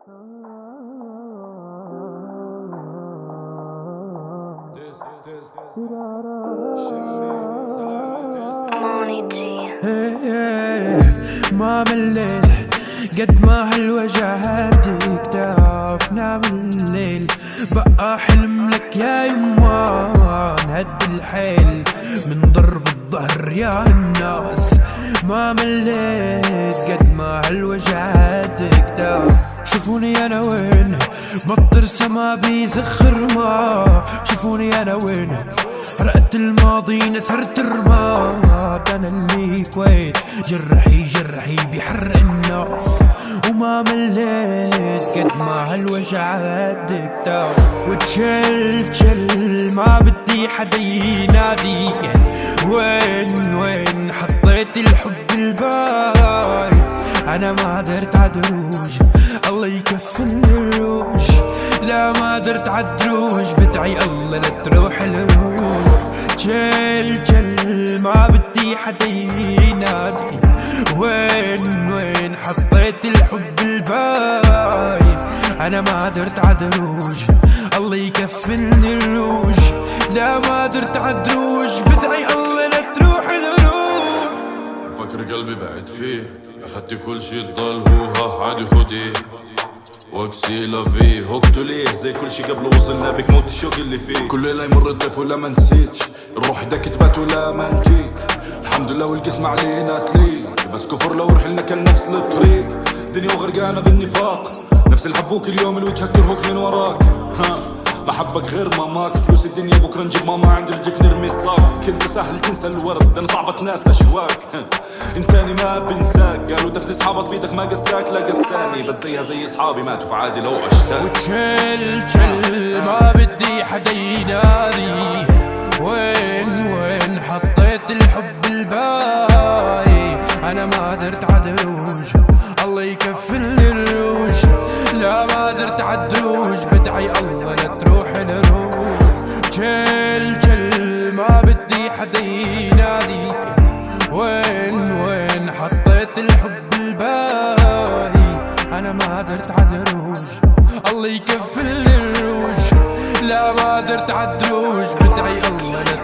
ما مليل قد ما هالوجع هديك تعرفنا بالليل بقى حلم لك يا يمان هد الحيل من ضرب الظهر يا الناس. ما مليت قد ما هالوجع هديك تعرف. شوفوني انا وين مطر سما بيزخر ما. شوفوني انا وين حرقت الماضي نثرت الرماد. انا اللي كويت جرحي بيحرق الناس. وما مليت قد ما هالوجع هدك داو. وتشل ما بدي حدا ينادي وين حطيت الحب الباي. انا ما قدرت عدروج الله يكفني الروج. لا ما قدرت عدروج بدعي الله لا تروح الروح. جل ما بدي حدا ينادي وين حطيت الحب الباي. انا ما قدرت عدروج الله يكفني الروج. لا ما قدرت عدروج بدعي الله لا تروح الروح. فكر قلبي بعد فيه اخدت كل شي ضل هو عادي خديه واكسي لافي هوكتو ليه زي كل شي قبل وصلنا بك موت الشوق اللي فيه. كل ليلة يمر الطيف ولا ما نسيتش الروح داك تبات ولا ما نجيك. الحمد لله والقسم علينا تليك بس كفر لو رحلنا كان نفس الطريق. دنيا وغرقانة بالنفاق نفس الحبوك اليوم الوجهك ترهق من وراك. ما حبك غير ماماك فلوس الدنيا بكرة نجيب ماما عند رجلك نرمي الصاق. كنت سهل تنسى الورد انا صعبة تناسى اشواك. انساني ما بنساك قالوا دفن اصحابك بيدك ما قساك لا قساني بس زيها زي اصحابي ماتوا فعادي لو اشتاق. وتشل ما بدي حدا ينادي وين حطيت الحب الباي. انا ما قدرت عدروج الله يكفلني الروج. لا ما قدرت عدروج بدعي الله لا تروح الروح. جل ما بدي حدا ينادي وين حطيت الحب الباي. انا ما قدرت عدروج الله يكفلني الروج. لا ما قدرت عدروج بدعي الله لا